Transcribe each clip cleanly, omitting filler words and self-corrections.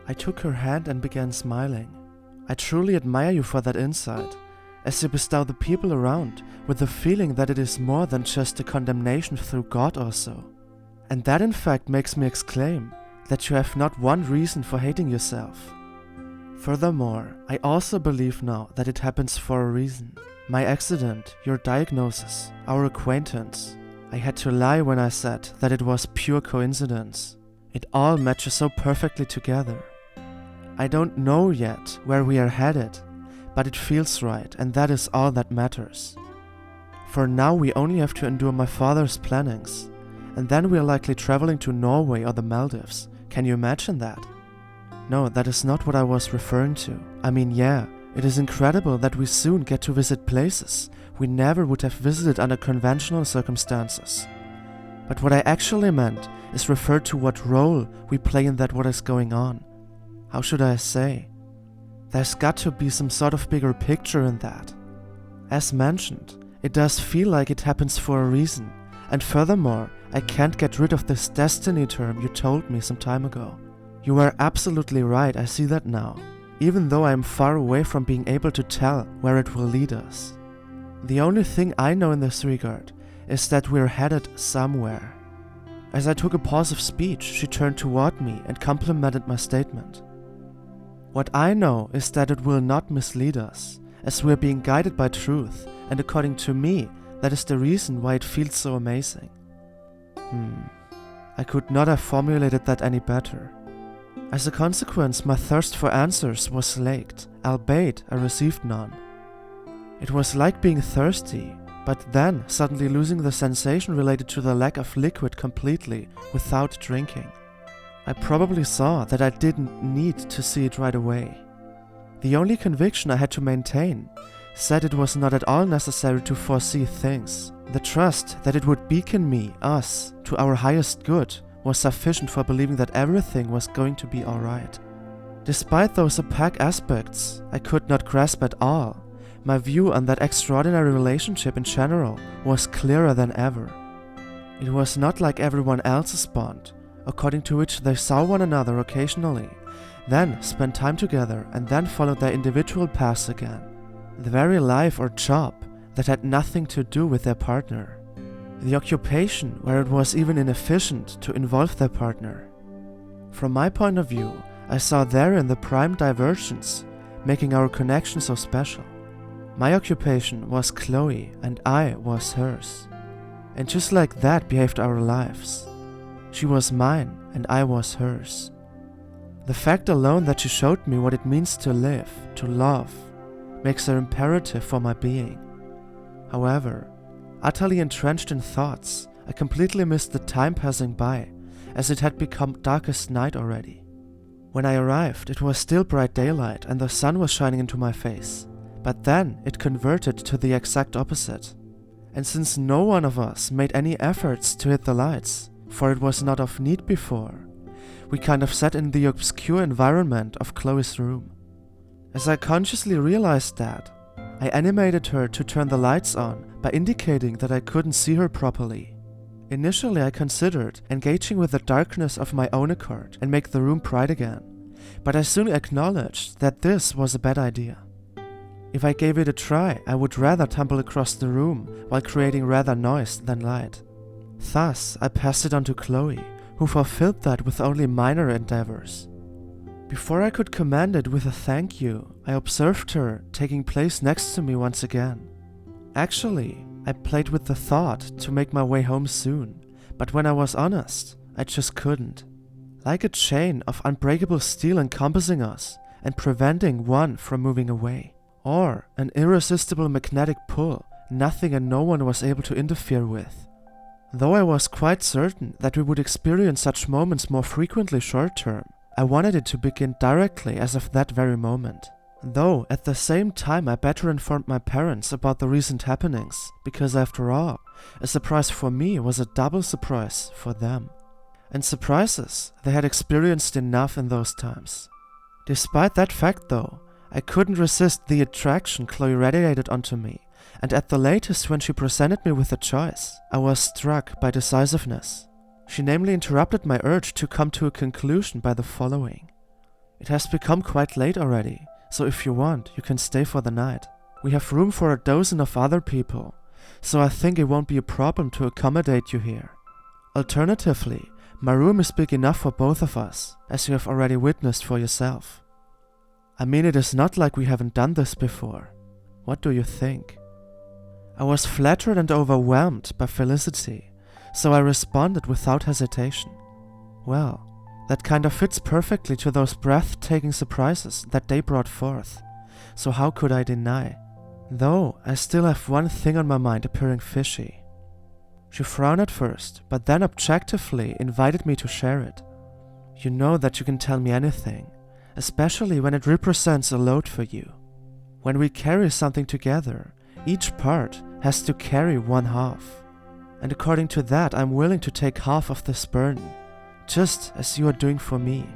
I took her hand and began smiling. I truly admire you for that insight, as you bestow the people around with the feeling that it is more than just a condemnation through God or so. And that in fact makes me exclaim that you have not one reason for hating yourself. Furthermore, I also believe now that it happens for a reason. My accident, your diagnosis, our acquaintance. I had to lie when I said that it was pure coincidence. It all matches so perfectly together. I don't know yet where we are headed, but it feels right, and that is all that matters. For now we only have to endure my father's plannings, and then we are likely traveling to Norway or the Maldives. Can you imagine that? No, that is not what I was referring to. I mean, yeah, it is incredible that we soon get to visit places we never would have visited under conventional circumstances. But what I actually meant is refer to what role we play in that what is going on. How should I say? There's got to be some sort of bigger picture in that. As mentioned, it does feel like it happens for a reason, and furthermore, I can't get rid of this destiny term you told me some time ago. You are absolutely right, I see that now, even though I am far away from being able to tell where it will lead us. The only thing I know in this regard is that we're headed somewhere. As I took a pause of speech, she turned toward me and complimented my statement. What I know is that it will not mislead us, as we're being guided by truth, and according to me, that is the reason why it feels so amazing. I could not have formulated that any better. As a consequence, my thirst for answers was slaked, albeit I received none. It was like being thirsty, but then suddenly losing the sensation related to the lack of liquid completely without drinking. I probably saw that I didn't need to see it right away. The only conviction I had to maintain said it was not at all necessary to foresee things. The trust that it would beacon me, us, to our highest good was sufficient for believing that everything was going to be alright. Despite those opaque aspects I could not grasp at all, my view on that extraordinary relationship in general was clearer than ever. It was not like everyone else's bond, according to which they saw one another occasionally, then spent time together and then followed their individual paths again. The very life or job that had nothing to do with their partner. The occupation where it was even inefficient to involve their partner. From my point of view, I saw therein the prime divergence, making our connection so special. My occupation was Chloe and I was hers. And just like that behaved our lives. She was mine and I was hers. The fact alone that she showed me what it means to live, to love, makes her imperative for my being. However, utterly entrenched in thoughts, I completely missed the time passing by, as it had become darkest night already. When I arrived, it was still bright daylight and the sun was shining into my face, but then it converted to the exact opposite. And since no one of us made any efforts to hit the lights, for it was not of need before, we kind of sat in the obscure environment of Chloe's room. As I consciously realized that, I animated her to turn the lights on by indicating that I couldn't see her properly. Initially I considered engaging with the darkness of my own accord and make the room bright again, but I soon acknowledged that this was a bad idea. If I gave it a try, I would rather tumble across the room while creating rather noise than light. Thus, I passed it on to Chloe, who fulfilled that with only minor endeavors. Before I could command it with a thank you, I observed her taking place next to me once again. Actually, I played with the thought to make my way home soon, but when I was honest, I just couldn't. Like a chain of unbreakable steel encompassing us and preventing one from moving away. Or an irresistible magnetic pull nothing and no one was able to interfere with. Though I was quite certain that we would experience such moments more frequently short term, I wanted it to begin directly as of that very moment. Though at the same time I better informed my parents about the recent happenings, because after all, a surprise for me was a double surprise for them. And surprises they had experienced enough in those times. Despite that fact though, I couldn't resist the attraction Chloe radiated onto me, and at the latest when she presented me with a choice, I was struck by decisiveness. She namely interrupted my urge to come to a conclusion by the following. It has become quite late already, so if you want, you can stay for the night. We have room for a dozen of other people, so I think it won't be a problem to accommodate you here. Alternatively, my room is big enough for both of us, as you have already witnessed for yourself. I mean, it is not like we haven't done this before. What do you think? I was flattered and overwhelmed by felicity, so I responded without hesitation. Well, that kind of fits perfectly to those breathtaking surprises that they brought forth, so how could I deny? Though I still have one thing on my mind appearing fishy. She frowned at first, but then objectively invited me to share it. You know that you can tell me anything, especially when it represents a load for you. When we carry something together, each part has to carry one half. And according to that, I'm willing to take half of this burden, just as you are doing for me.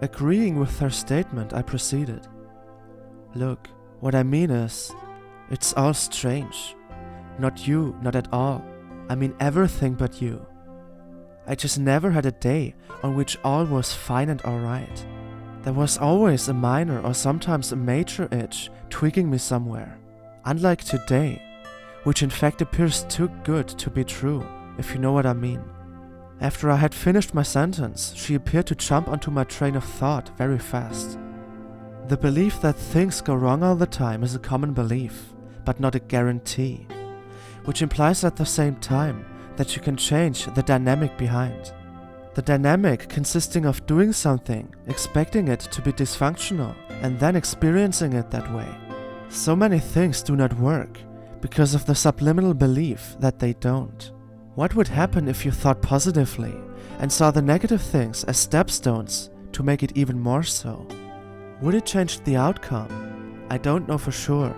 Agreeing with her statement, I proceeded. Look, what I mean is, it's all strange. Not you, not at all. I mean everything but you. I just never had a day on which all was fine and alright. There was always a minor or sometimes a major itch tweaking me somewhere. Unlike today, which in fact appears too good to be true, if you know what I mean. After I had finished my sentence, she appeared to jump onto my train of thought very fast. The belief that things go wrong all the time is a common belief, but not a guarantee, which implies at the same time that you can change the dynamic behind. The dynamic consisting of doing something, expecting it to be dysfunctional, and then experiencing it that way. So many things do not work because of the subliminal belief that they don't. What would happen if you thought positively and saw the negative things as stepstones to make it even more so? Would it change the outcome? I don't know for sure,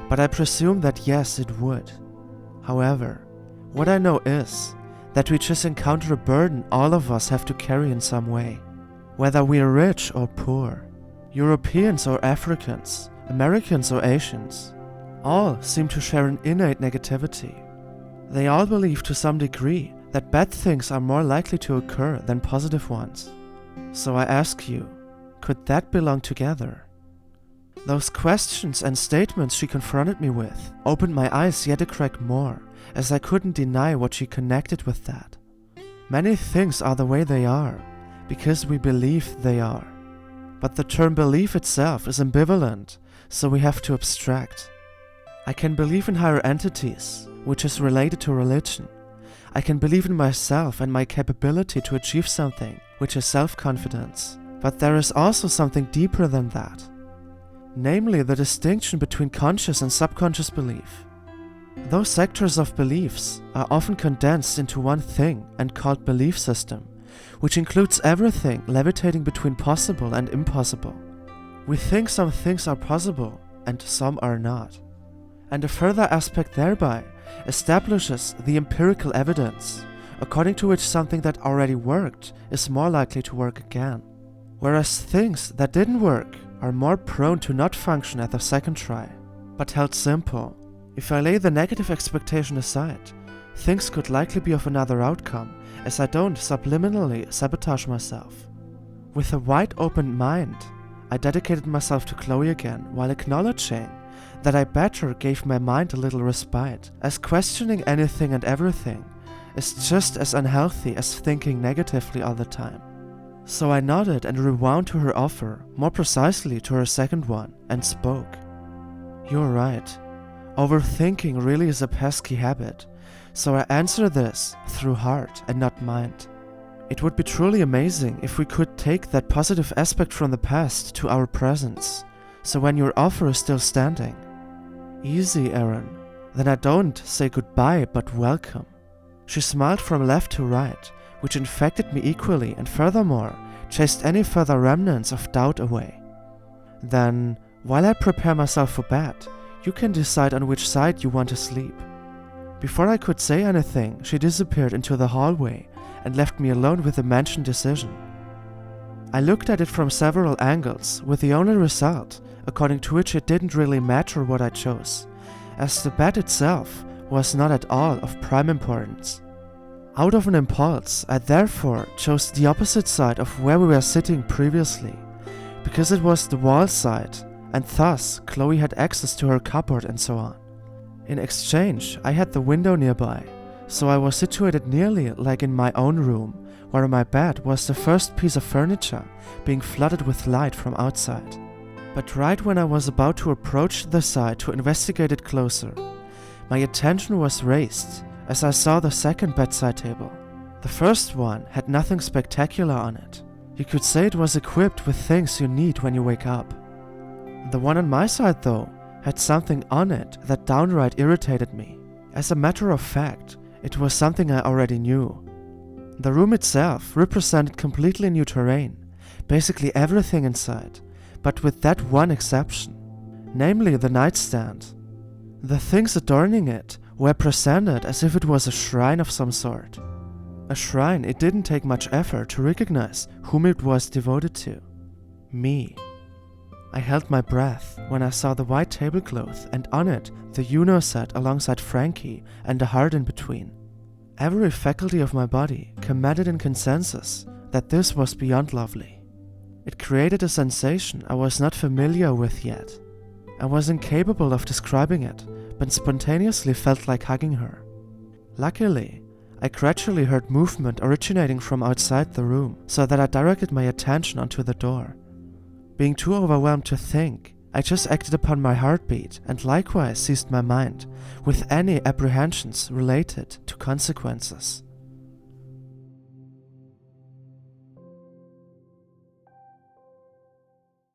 but I presume that yes, it would. However, what I know is that we just encounter a burden all of us have to carry in some way. Whether we are rich or poor, Europeans or Africans, Americans or Asians, all seem to share an innate negativity. They all believe to some degree that bad things are more likely to occur than positive ones. So I ask you, could that belong together? Those questions and statements she confronted me with opened my eyes yet a crack more, as I couldn't deny what she connected with that. Many things are the way they are, because we believe they are. But the term belief itself is ambivalent, so we have to abstract. I can believe in higher entities, which is related to religion. I can believe in myself and my capability to achieve something, which is self-confidence. But there is also something deeper than that. Namely, the distinction between conscious and subconscious belief. Those sectors of beliefs are often condensed into one thing and called belief system, which includes everything levitating between possible and impossible. We think some things are possible and some are not. And a further aspect thereby establishes the empirical evidence, according to which something that already worked is more likely to work again. Whereas things that didn't work are more prone to not function at the second try. But held simple, if I lay the negative expectation aside, things could likely be of another outcome, as I don't subliminally sabotage myself. With a wide open mind, I dedicated myself to Chloe again while acknowledging that I better gave my mind a little respite, as questioning anything and everything is just as unhealthy as thinking negatively all the time. So I nodded and rewound to her offer, more precisely to her second one, and spoke. You're right. Overthinking really is a pesky habit, so I answer this through heart and not mind. It would be truly amazing if we could take that positive aspect from the past to our presence, so when your offer is still standing. Easy, Aaron. Then I don't say goodbye but welcome. She smiled from left to right, which infected me equally and furthermore chased any further remnants of doubt away. Then, while I prepare myself for bed, you can decide on which side you want to sleep. Before I could say anything, she disappeared into the hallway and left me alone with the mentioned decision. I looked at it from several angles, with the only result, according to which it didn't really matter what I chose, as the bed itself was not at all of prime importance. Out of an impulse, I therefore chose the opposite side of where we were sitting previously, because it was the wall side, and thus Chloe had access to her cupboard and so on. In exchange, I had the window nearby, so I was situated nearly like in my own room, where my bed was the first piece of furniture being flooded with light from outside. But right when I was about to approach the side to investigate it closer, my attention was raised as I saw the second bedside table. The first one had nothing spectacular on it. You could say it was equipped with things you need when you wake up. The one on my side, though, had something on it that downright irritated me. As a matter of fact, it was something I already knew. The room itself represented completely new terrain, basically everything inside, but with that one exception, namely the nightstand. The things adorning it were presented as if it was a shrine of some sort. A shrine it didn't take much effort to recognize whom it was devoted to. Me. I held my breath when I saw the white tablecloth and on it the Uno set alongside Frankie and a heart in between. Every faculty of my body commanded in consensus that this was beyond lovely. It created a sensation I was not familiar with yet. I was incapable of describing it, but spontaneously felt like hugging her. Luckily, I gradually heard movement originating from outside the room, so that I directed my attention onto the door. Being too overwhelmed to think, I just acted upon my heartbeat and likewise seized my mind with any apprehensions related to consequences.